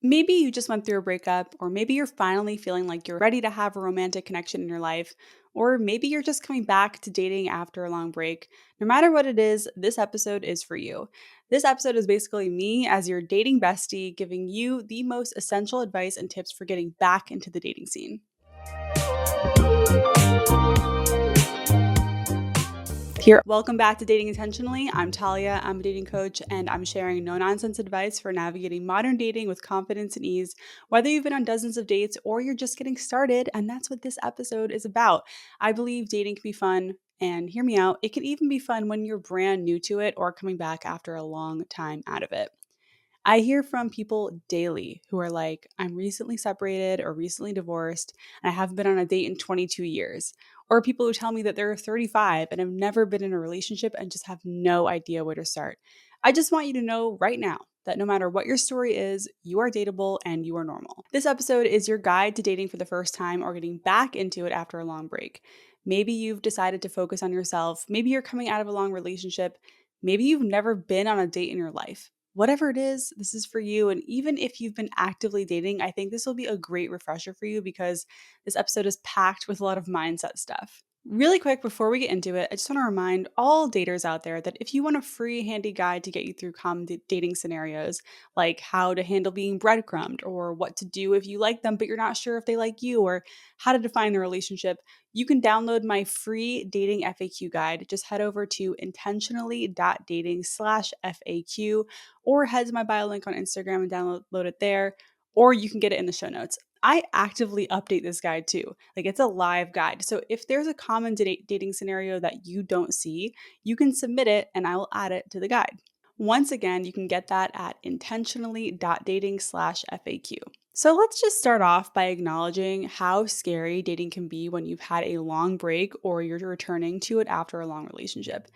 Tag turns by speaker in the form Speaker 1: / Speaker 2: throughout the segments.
Speaker 1: Maybe you just went through a breakup, or maybe you're finally feeling like you're ready to have a romantic connection in your life, or maybe you're just coming back to dating after a long break. No matter what it is, this episode is for you. This episode is basically me as your dating bestie giving you the most essential advice and tips for getting back into the dating scene. Here, welcome back to Dating Intentionally. I'm Talia. I'm a dating coach, and I'm sharing no nonsense advice for navigating modern dating with confidence and ease. Whether you've been on dozens of dates or you're just getting started, and that's what this episode is about. I believe dating can be fun, and hear me out, it can even be fun when you're brand new to it or coming back after a long time out of it. I hear from people daily who are like, I'm recently separated or recently divorced, and I haven't been on a date in 22 years. Or people who tell me that they're 35 and have never been in a relationship and just have no idea where to start. I just want you to know right now that no matter what your story is, you are dateable and you are normal. This episode is your guide to dating for the first time or getting back into it after a long break. Maybe you've decided to focus on yourself. Maybe you're coming out of a long relationship. Maybe you've never been on a date in your life. Whatever it is, this is for you. And even if you've been actively dating, I think this will be a great refresher for you because this episode is packed with a lot of mindset stuff. Really quick, before we get into it, I just want to remind all daters out there that if you want a free handy guide to get you through common dating scenarios, like how to handle being breadcrumbed, or what to do if you like them but you're not sure if they like you, or how to define the relationship, you can download my free dating FAQ guide. Just head over to intentionally.dating/FAQ or head to my bio link on Instagram and download it there, or you can get it in the show notes. I actively update this guide too. Like it's a live guide. So if there's a common dating scenario that you don't see, you can submit it and I will add it to the guide. Once again, you can get that at intentionally.dating/FAQ. So let's just start off by acknowledging how scary dating can be when you've had a long break or you're returning to it after a long relationship.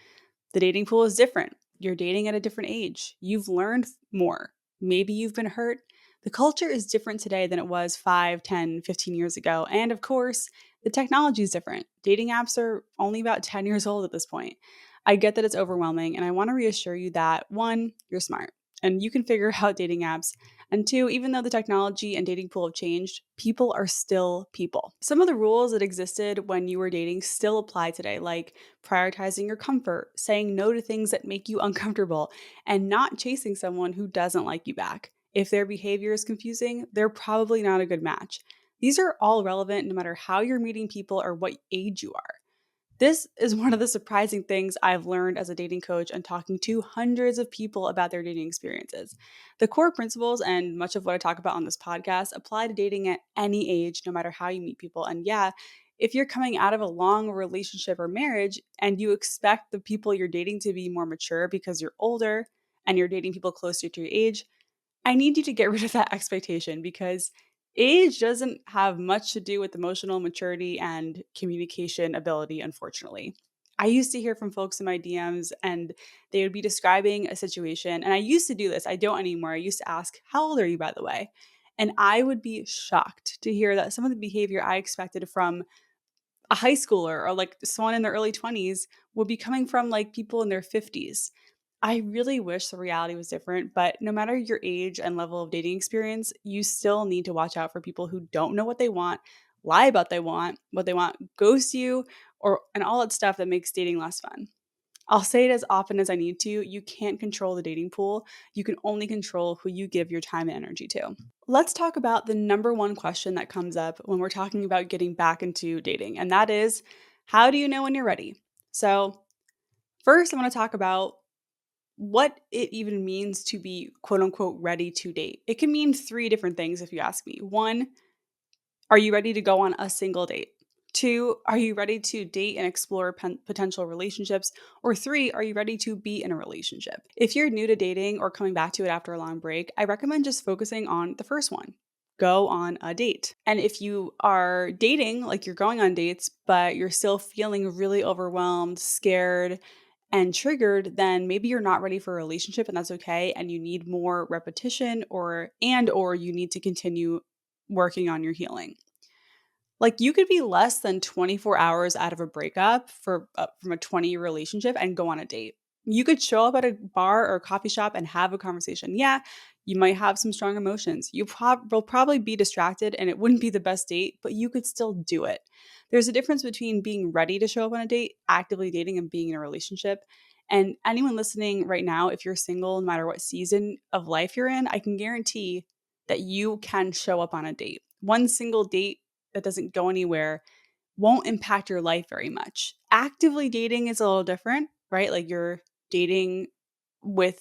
Speaker 1: The dating pool is different. You're dating at a different age. You've learned more. Maybe you've been hurt. The culture is different today than it was 5, 10, 15 years ago. And of course, the technology is different. Dating apps are only about 10 years old at this point. I get that it's overwhelming, and I want to reassure you that one, you're smart and you can figure out dating apps. And two, even though the technology and dating pool have changed, people are still people. Some of the rules that existed when you were dating still apply today, like prioritizing your comfort, saying no to things that make you uncomfortable, and not chasing someone who doesn't like you back. If their behavior is confusing, they're probably not a good match. These are all relevant no matter how you're meeting people or what age you are. This is one of the surprising things I've learned as a dating coach and talking to hundreds of people about their dating experiences. The core principles and much of what I talk about on this podcast apply to dating at any age, no matter how you meet people. And yeah, if you're coming out of a long relationship or marriage and you expect the people you're dating to be more mature because you're older and you're dating people closer to your age, I need you to get rid of that expectation because age doesn't have much to do with emotional maturity and communication ability, unfortunately. I used to hear from folks in my DMs and they would be describing a situation. And I used to do this, I don't anymore. I used to ask, how old are you, by the way? And I would be shocked to hear that some of the behavior I expected from a high schooler or like someone in their early 20s would be coming from like people in their 50s. I really wish the reality was different, but no matter your age and level of dating experience, you still need to watch out for people who don't know what they want, lie about what they want, ghost you, or and all that stuff that makes dating less fun. I'll say it as often as I need to. You can't control the dating pool. You can only control who you give your time and energy to. Let's talk about the number one question that comes up when we're talking about getting back into dating, and that is, how do you know when you're ready? So, first, I want to talk about what it even means to be quote unquote ready to date. It can mean three different things if you ask me. One, are you ready to go on a single date? Two, are you ready to date and explore potential relationships? Or three, are you ready to be in a relationship? If you're new to dating or coming back to it after a long break, I recommend just focusing on the first one. Go on a date. And if you are dating, like you're going on dates, but you're still feeling really overwhelmed, scared, and triggered, then maybe you're not ready for a relationship and that's okay. And you need more repetition or you need to continue working on your healing. Like you could be less than 24 hours out of a breakup from a 20-year relationship and go on a date. You could show up at a bar or a coffee shop and have a conversation. Yeah, You might have some strong emotions. You will probably be distracted and it wouldn't be the best date, but you could still do it. There's a difference between being ready to show up on a date, actively dating, and being in a relationship. And anyone listening right now, if you're single, no matter what season of life you're in, I can guarantee that you can show up on a date. One single date that doesn't go anywhere won't impact your life very much. Actively dating is a little different, right? Like dating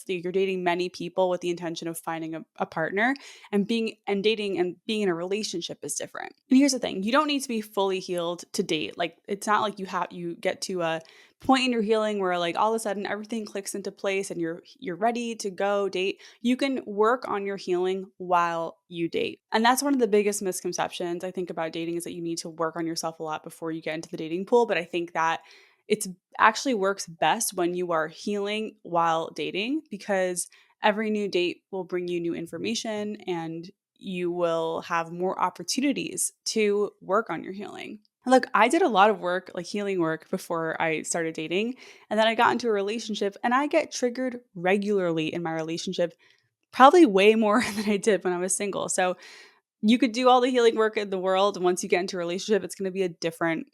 Speaker 1: you're dating many people with the intention of finding a partner, and dating and being in a relationship is different. And here's the thing, you don't need to be fully healed to date. Like, it's not like you get to a point in your healing where like all of a sudden everything clicks into place and you're ready to go date. You can work on your healing while you date. And that's one of the biggest misconceptions I think about dating, is that you need to work on yourself a lot before you get into the dating pool. But I think that it's actually works best when you are healing while dating, because every new date will bring you new information and you will have more opportunities to work on your healing. Look, I did a lot of work, like healing work, before I started dating. And then I got into a relationship and I get triggered regularly in my relationship, probably way more than I did when I was single. So you could do all the healing work in the world. Once you get into a relationship, it's going to be a different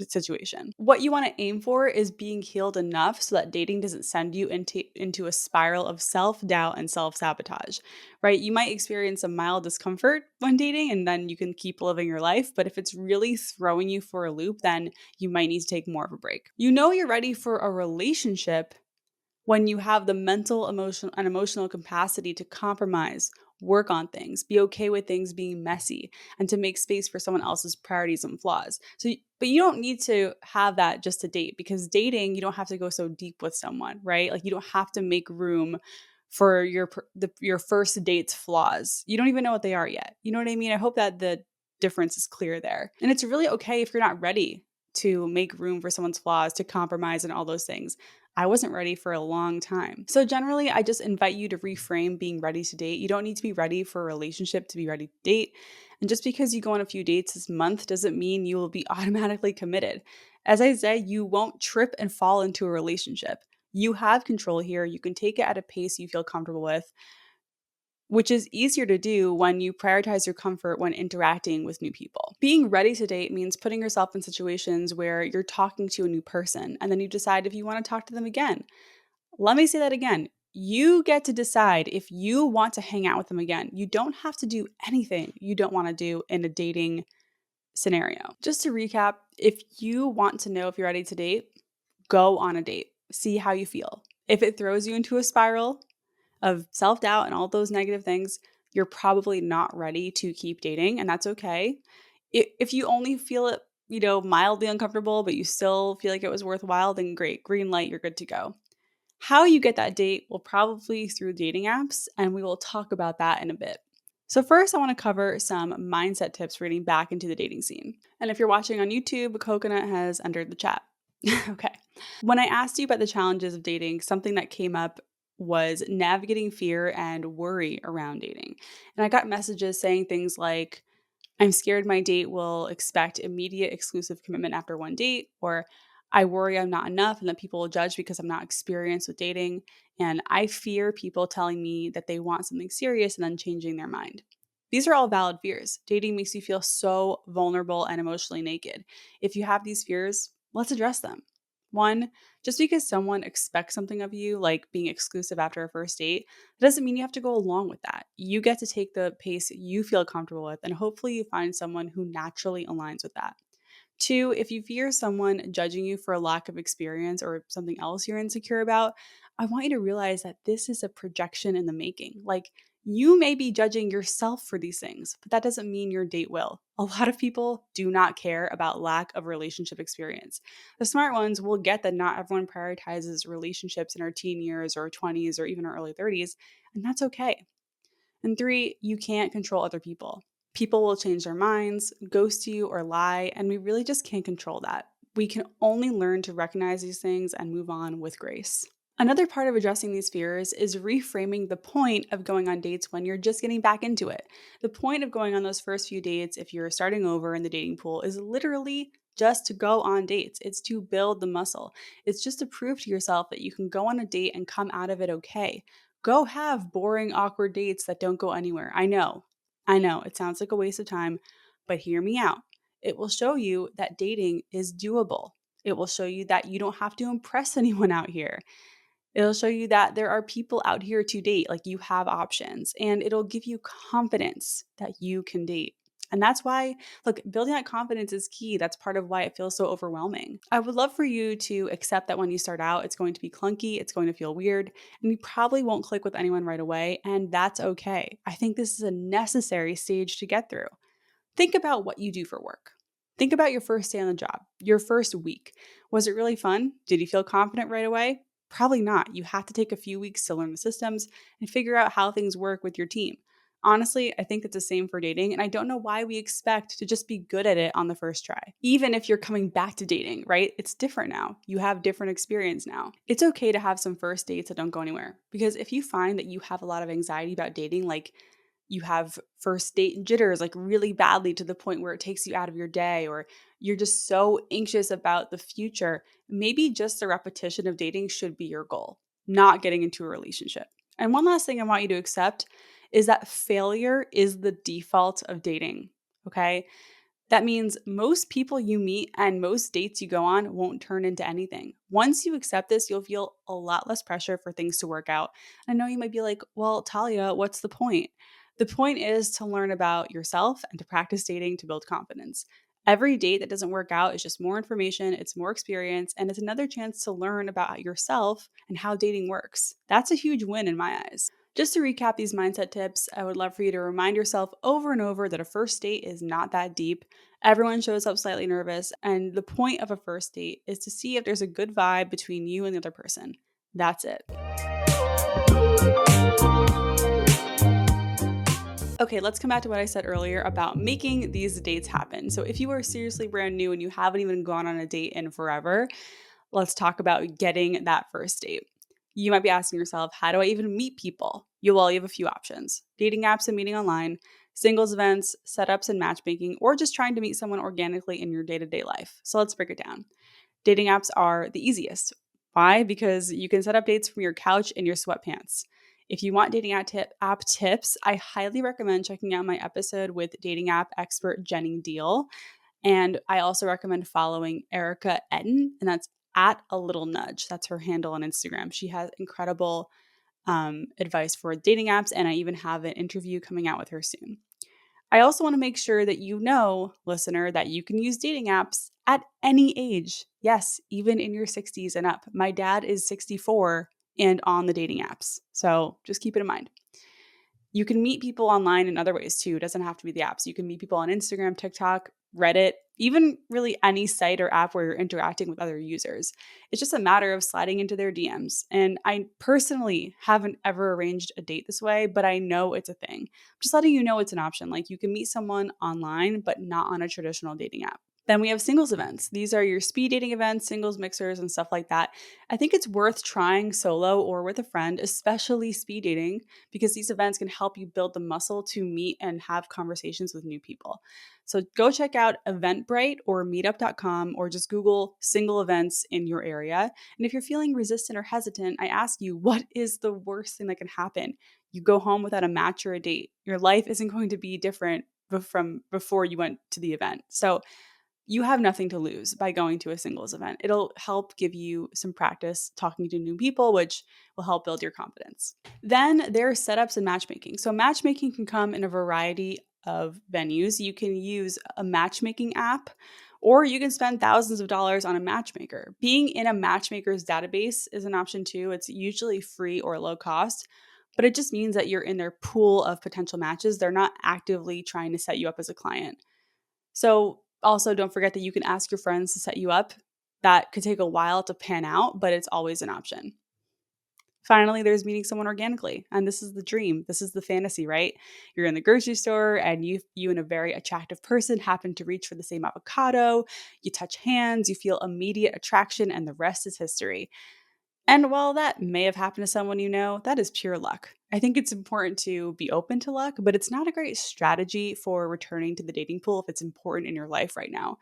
Speaker 1: situation. What you want to aim for is being healed enough so that dating doesn't send you into a spiral of self-doubt and self-sabotage. Right? You might experience a mild discomfort when dating and then you can keep living your life, but if it's really throwing you for a loop, then you might need to take more of a break. You know you're ready for a relationship when you have the mental, emotional capacity to compromise, work on things, be okay with things being messy, and to make space for someone else's priorities and flaws. But you don't need to have that just to date, because dating, you don't have to go so deep with someone, right? Like, you don't have to make room for your first date's flaws. You don't even know what they are yet. You know what I mean? I hope that the difference is clear there. And it's really okay if you're not ready to make room for someone's flaws, to compromise and all those things. I wasn't ready for a long time. So generally, I just invite you to reframe being ready to date. You don't need to be ready for a relationship to be ready to date. And just because you go on a few dates this month doesn't mean you will be automatically committed. As I said, you won't trip and fall into a relationship. You have control here. You can take it at a pace you feel comfortable with, which is easier to do when you prioritize your comfort when interacting with new people. Being ready to date means putting yourself in situations where you're talking to a new person and then you decide if you want to talk to them again. Let me say that again. You get to decide if you want to hang out with them again. You don't have to do anything you don't want to do in a dating scenario. Just to recap, if you want to know if you're ready to date, go on a date. See how you feel. If it throws you into a spiral of self-doubt and all those negative things, you're probably not ready to keep dating, and that's okay. If you only feel it, mildly uncomfortable, but you still feel like it was worthwhile, then great, green light, you're good to go. How you get that date will probably through dating apps, and we will talk about that in a bit. So first, I want to cover some mindset tips for getting back into the dating scene. And if you're watching on YouTube, Coconut has entered the chat. Okay. When I asked you about the challenges of dating, something that came up was navigating fear and worry around dating. And I got messages saying things like, I'm scared my date will expect immediate exclusive commitment after one date, or I worry I'm not enough and that people will judge because I'm not experienced with dating. And I fear people telling me that they want something serious and then changing their mind. These are all valid fears. Dating makes you feel so vulnerable and emotionally naked. If you have these fears, let's address them. One, just because someone expects something of you, like being exclusive after a first date, that doesn't mean you have to go along with that. You get to take the pace you feel comfortable with, and hopefully you find someone who naturally aligns with that. Two, if you fear someone judging you for a lack of experience or something else you're insecure about, I want you to realize that this is a projection in the making. Like, you may be judging yourself for these things, but that doesn't mean your date will. A lot of people do not care about lack of relationship experience. The smart ones will get that not everyone prioritizes relationships in our teen years or 20s or even our early 30s, and that's okay. And three, you can't control other people. People will change their minds, ghost you, or lie, and we really just can't control that. We can only learn to recognize these things and move on with grace. Another part of addressing these fears is reframing the point of going on dates when you're just getting back into it. The point of going on those first few dates, if you're starting over in the dating pool, is literally just to go on dates. It's to build the muscle. It's just to prove to yourself that you can go on a date and come out of it okay. Go have boring, awkward dates that don't go anywhere. I know, it sounds like a waste of time, but hear me out. It will show you that dating is doable. It will show you that you don't have to impress anyone out here. It'll show you that there are people out here to date, like you have options, and it'll give you confidence that you can date. And that's why, look, building that confidence is key. That's part of why it feels so overwhelming. I would love for you to accept that when you start out, it's going to be clunky, it's going to feel weird, and you probably won't click with anyone right away. And that's okay. I think this is a necessary stage to get through. Think about what you do for work. Think about your first day on the job, your first week. Was it really fun? Did you feel confident right away? Probably not. You have to take a few weeks to learn the systems and figure out how things work with your team. Honestly, I think it's the same for dating, and I don't know why we expect to just be good at it on the first try. Even if you're coming back to dating, right? It's different now. You have different experience now. It's okay to have some first dates that don't go anywhere, because if you find that you have a lot of anxiety about dating, like you have first date jitters like really badly to the point where it takes you out of your day, or you're just so anxious about the future, maybe just the repetition of dating should be your goal, not getting into a relationship. And one last thing I want you to accept is that failure is the default of dating. Okay. That means most people you meet and most dates you go on won't turn into anything. Once you accept this, you'll feel a lot less pressure for things to work out. I know you might be like, well, Talia, what's the point? The point is to learn about yourself and to practice dating to build confidence. Every date that doesn't work out is just more information, it's more experience, and it's another chance to learn about yourself and how dating works. That's a huge win in my eyes. Just to recap these mindset tips, I would love for you to remind yourself over and over that a first date is not that deep. Everyone shows up slightly nervous, and the point of a first date is to see if there's a good vibe between you and the other person. That's it. Okay, let's come back to what I said earlier about making these dates happen. So, if you are seriously brand new and you haven't even gone on a date in forever, let's talk about getting that first date. You might be asking yourself, how do I even meet people? You have a few options: dating apps and meeting online, singles events, setups and matchmaking, or just trying to meet someone organically in your day to day life. So, let's break it down. Dating apps are the easiest. Why? Because you can set up dates from your couch in your sweatpants. If you want dating app tips, I highly recommend checking out my episode with dating app expert Jenny Deal. And I also recommend following Erica Etten, and that's at a little nudge. That's her handle on Instagram. She has incredible advice for dating apps, and I even have an interview coming out with her soon. I also want to make sure that you know, listener, that you can use dating apps at any age. Yes, even in your 60s and up. My dad is 64 and on the dating apps. So just keep it in mind. You can meet people online in other ways too. It doesn't have to be the apps. You can meet people on Instagram, TikTok, Reddit, even really any site or app where you're interacting with other users. It's just a matter of sliding into their DMs. And I personally haven't ever arranged a date this way, but I know it's a thing. Just letting you know it's an option. Like you can meet someone online, but not on a traditional dating app. Then we have singles events. These are your speed dating events, singles mixers, and stuff like that. I think it's worth trying solo or with a friend, especially speed dating, because these events can help you build the muscle to meet and have conversations with new people. So go check out Eventbrite or meetup.com, or just Google single events in your area. And if you're feeling resistant or hesitant, I ask you, what is the worst thing that can happen? You go home without a match or a date. Your life isn't going to be different from before you went to the event. So you have nothing to lose by going to a singles event. It'll help give you some practice talking to new people, which will help build your confidence. Then there are setups and matchmaking. So matchmaking can come in a variety of venues. You can use a matchmaking app, or you can spend thousands of dollars on a matchmaker. Being in a matchmaker's database is an option too. It's usually free or low cost, but it just means that you're in their pool of potential matches. They're not actively trying to set you up as a client. So also don't forget that you can ask your friends to set you up. That could take a while to pan out, but it's always an option. Finally, there's meeting someone organically. And this is the dream. This is the fantasy, right? You're in the grocery store and you and a very attractive person happen to reach for the same avocado. You touch hands, you feel immediate attraction, and the rest is history. And while that may have happened to someone you know, that is pure luck. I think it's important to be open to luck, but it's not a great strategy for returning to the dating pool if it's important in your life right now.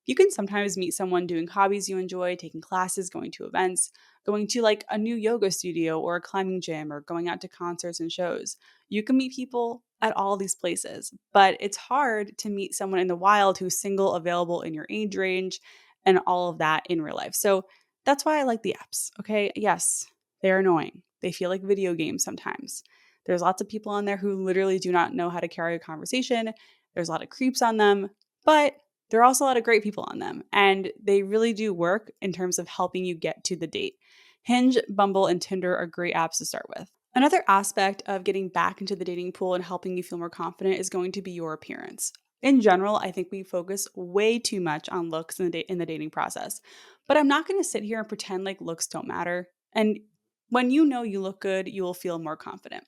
Speaker 1: You can sometimes meet someone doing hobbies you enjoy, taking classes, going to events, going to like a new yoga studio or a climbing gym, or going out to concerts and shows. You can meet people at all these places, but it's hard to meet someone in the wild who's single, available in your age range, and all of that in real life. So that's why I like the apps. Okay. Yes, they're annoying. They feel like video games sometimes. There's lots of people on there who literally do not know how to carry a conversation. There's a lot of creeps on them, but there are also a lot of great people on them, and they really do work in terms of helping you get to the date. Hinge, Bumble, and Tinder are great apps to start with. Another aspect of getting back into the dating pool and helping you feel more confident is going to be your appearance. In general, I think we focus way too much on looks in the dating process. But I'm not going to sit here and pretend like looks don't matter. And when you know you look good, you will feel more confident.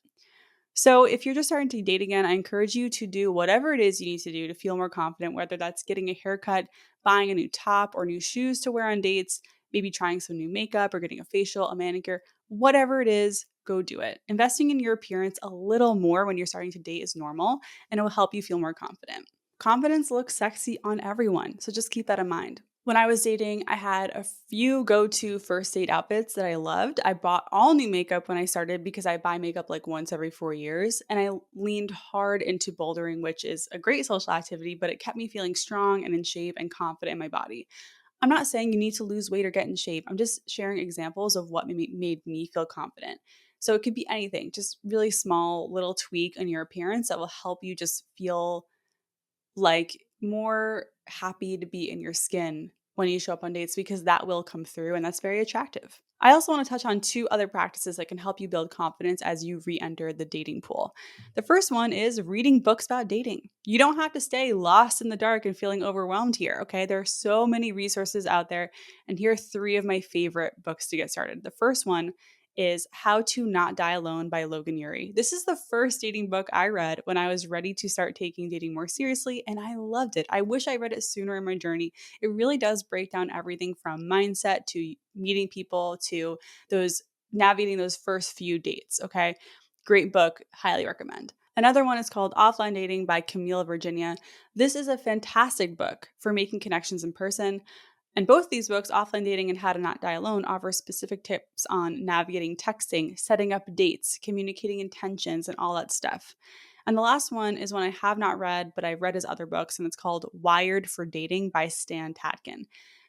Speaker 1: So, if you're just starting to date again, I encourage you to do whatever it is you need to do to feel more confident, whether that's getting a haircut, buying a new top or new shoes to wear on dates, maybe trying some new makeup or getting a facial, a manicure, whatever it is, go do it. Investing in your appearance a little more when you're starting to date is normal, and it will help you feel more confident. Confidence looks sexy on everyone, so just keep that in mind. When I was dating, I had a few go to first date outfits that I loved. I bought all new makeup when I started because I buy makeup like once every 4 years. And I leaned hard into bouldering, which is a great social activity, but it kept me feeling strong and in shape and confident in my body. I'm not saying you need to lose weight or get in shape. I'm just sharing examples of what made me feel confident. So it could be anything, just really small little tweak in your appearance that will help you just feel like more happy to be in your skin when you show up on dates, because that will come through and that's very attractive. I also want to touch on two other practices that can help you build confidence as you re enter the dating pool. The first one is reading books about dating. You don't have to stay lost in the dark and feeling overwhelmed here, okay? There are so many resources out there, and here are three of my favorite books to get started. The first one is How to Not Die Alone by Logan Ury. This is the first dating book I read when I was ready to start taking dating more seriously, and I loved it. I wish I read it sooner in my journey. It really does break down everything from mindset to meeting people to those navigating those first few dates, okay? Great book, highly recommend. Another one is called Offline Dating by Camille Virginia. This is a fantastic book for making connections in person. And both these books, Offline Dating and How to Not Die Alone, offer specific tips on navigating texting, setting up dates, communicating intentions, and all that stuff. And the last one is one I have not read, but I've read his other books, and it's called Wired for Dating by Stan Tatkin.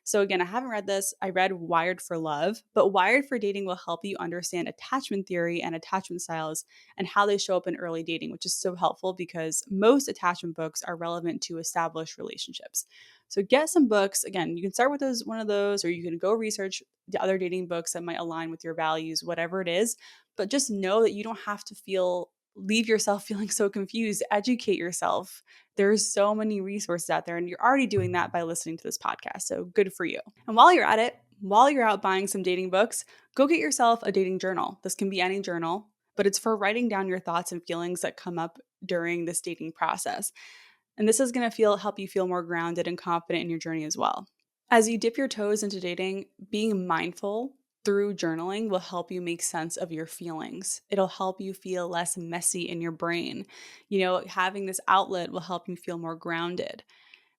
Speaker 1: So again, I haven't read this. I read Wired for Love, but Wired for Dating will help you understand attachment theory and attachment styles and how they show up in early dating, which is so helpful because most attachment books are relevant to established relationships. So get some books. Again, you can start with one of those, or you can go research the other dating books that might align with your values, whatever it is. But just know that you don't have to leave yourself feeling so confused. Educate yourself. There's so many resources out there, and you're already doing that by listening to this podcast. So good for you. And while you're at it, while you're out buying some dating books, go get yourself a dating journal. This can be any journal, but it's for writing down your thoughts and feelings that come up during this dating process. And this is going to help you feel more grounded and confident in your journey as well. As you dip your toes into dating, being mindful through journaling will help you make sense of your feelings. It'll help you feel less messy in your brain. Having this outlet will help you feel more grounded.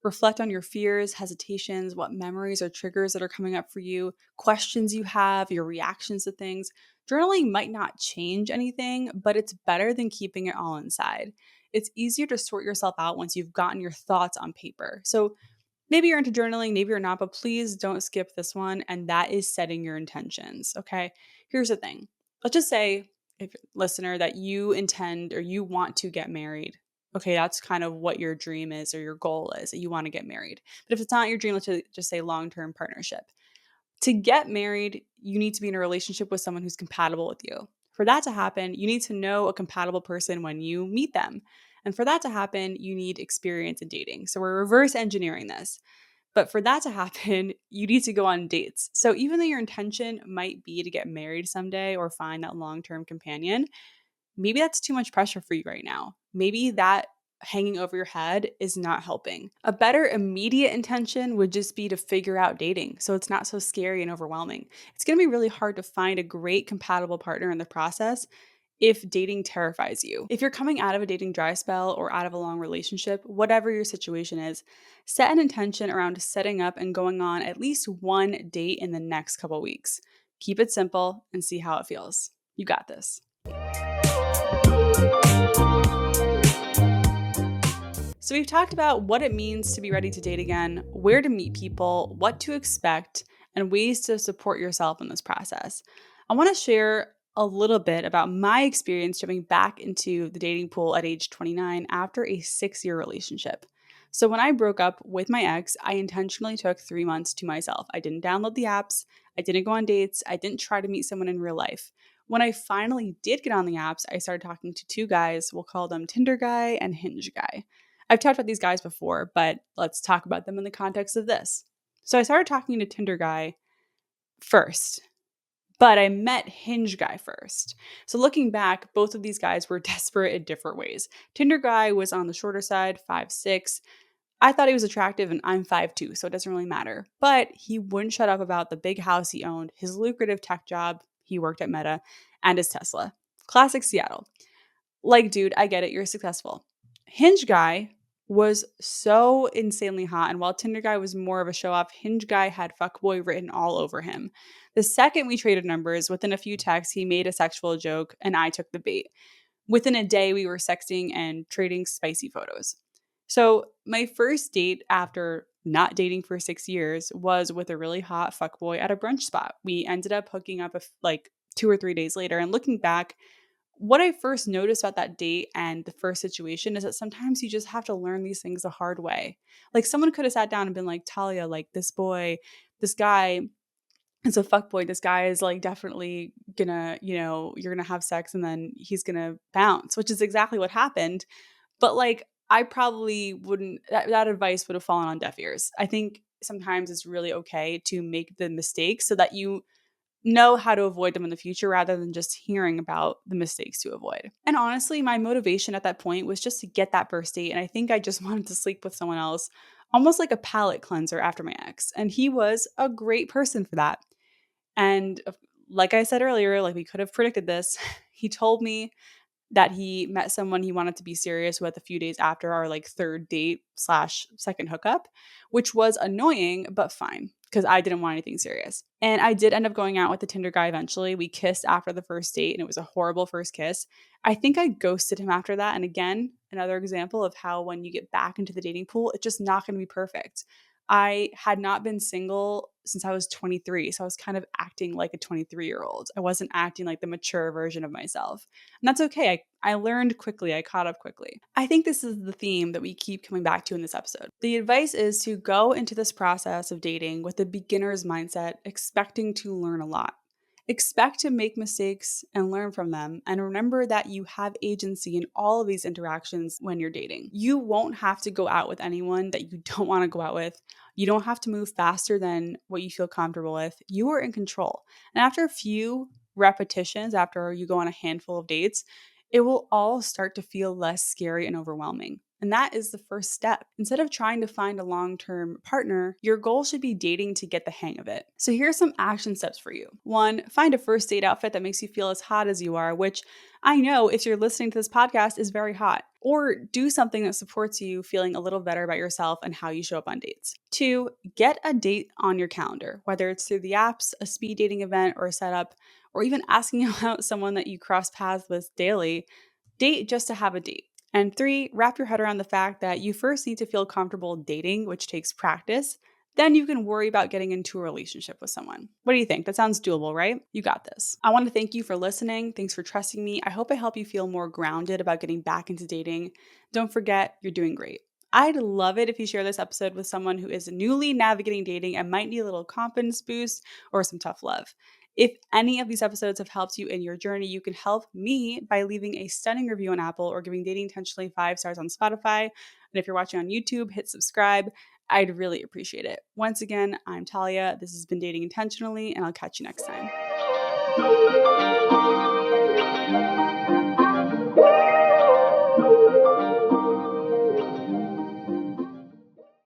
Speaker 1: Reflect on your fears, hesitations, what memories or triggers that are coming up for you, questions you have, your reactions to things. Journaling might not change anything, but it's better than keeping it all inside. It's easier to sort yourself out once you've gotten your thoughts on paper. So maybe you're into journaling, maybe you're not, but please don't skip this one. And that is setting your intentions. Okay. Here's the thing. Let's just say, if listener, that you intend or you want to get married. Okay, that's kind of what your dream is or your goal is, that you want to get married. But if it's not your dream, let's just say long-term partnership. To get married, you need to be in a relationship with someone who's compatible with you. For that to happen, you need to know a compatible person when you meet them. And for that to happen, you need experience in dating. So we're reverse engineering this. But for that to happen, you need to go on dates. So even though your intention might be to get married someday or find that long term companion, maybe that's too much pressure for you right now. Maybe that hanging over your head is not helping. A better immediate intention would just be to figure out dating so it's not so scary and overwhelming. It's going to be really hard to find a great compatible partner in the process if dating terrifies you. If you're coming out of a dating dry spell or out of a long relationship, whatever your situation is, set an intention around setting up and going on at least one date in the next couple weeks. Keep it simple and see how it feels. You got this. So, we've talked about what it means to be ready to date again, where to meet people, what to expect, and ways to support yourself in this process. I want to share a little bit about my experience jumping back into the dating pool at age 29 after a 6-year relationship. So, when I broke up with my ex, I intentionally took 3 months to myself. I didn't download the apps, I didn't go on dates, I didn't try to meet someone in real life. When I finally did get on the apps, I started talking to two guys. We'll call them Tinder guy and Hinge guy. I've talked about these guys before, but let's talk about them in the context of this. So I started talking to Tinder guy first, but I met Hinge guy first. So looking back, both of these guys were desperate in different ways. Tinder guy was on the shorter side, 5'6". I thought he was attractive and I'm 5'2", so it doesn't really matter. But he wouldn't shut up about the big house he owned, his lucrative tech job, he worked at Meta, and his Tesla. Classic Seattle. Like, dude, I get it, you're successful. Hinge guy was so insanely hot, and while Tinder guy was more of a show off, Hinge guy had fuckboy written all over him. The second we traded numbers, within a few texts, he made a sexual joke, and I took the bait. Within a day, we were sexting and trading spicy photos. So, my first date after not dating for 6 years was with a really hot fuckboy at a brunch spot. We ended up hooking up like 2 or 3 days later, and looking back, what I first noticed about that date and the first situation is that sometimes you just have to learn these things the hard way. Like, someone could have sat down and been like, Talia, like, this guy is a fuckboy. This guy is like definitely gonna, you're gonna have sex and then he's gonna bounce, which is exactly what happened. But like, I probably wouldn't, that advice would have fallen on deaf ears. I think sometimes it's really okay to make the mistakes so that you know how to avoid them in the future rather than just hearing about the mistakes to avoid. And honestly, my motivation at that point was just to get that first date. And I think I just wanted to sleep with someone else, almost like a palate cleanser after my ex. And he was a great person for that. And like I said earlier, like we could have predicted this, he told me that he met someone he wanted to be serious with a few days after our like third date slash second hookup, which was annoying, but fine because I didn't want anything serious. And I did end up going out with the Tinder guy eventually. We kissed after the first date and it was a horrible first kiss. I think I ghosted him after that. And again, another example of how when you get back into the dating pool, it's just not going to be perfect. I had not been single since I was 23. So I was kind of acting like a 23-year-old. I wasn't acting like the mature version of myself. And that's okay. I learned quickly. I caught up quickly. I think this is the theme that we keep coming back to in this episode. The advice is to go into this process of dating with a beginner's mindset, expecting to learn a lot. Expect to make mistakes and learn from them, and remember that you have agency in all of these interactions when you're dating. You won't have to go out with anyone that you don't want to go out with. You don't have to move faster than what you feel comfortable with. You are in control. And after a few repetitions, after you go on a handful of dates, it will all start to feel less scary and overwhelming. And that is the first step. Instead of trying to find a long-term partner, your goal should be dating to get the hang of it. So here are some action steps for you. 1, find a first date outfit that makes you feel as hot as you are, which I know if you're listening to this podcast is very hot. Or do something that supports you feeling a little better about yourself and how you show up on dates. 2, get a date on your calendar, whether it's through the apps, a speed dating event, or a setup, or even asking out someone that you cross paths with daily. Date just to have a date. And 3, wrap your head around the fact that you first need to feel comfortable dating, which takes practice. Then you can worry about getting into a relationship with someone. What do you think? That sounds doable, right? You got this. I want to thank you for listening. Thanks for trusting me. I hope I help you feel more grounded about getting back into dating. Don't forget, you're doing great. I'd love it if you share this episode with someone who is newly navigating dating and might need a little confidence boost or some tough love. If any of these episodes have helped you in your journey, you can help me by leaving a stunning review on Apple or giving Dating Intentionally 5 stars on Spotify. And if you're watching on YouTube, hit subscribe. I'd really appreciate it. Once again, I'm Talia. This has been Dating Intentionally, and I'll catch you next time.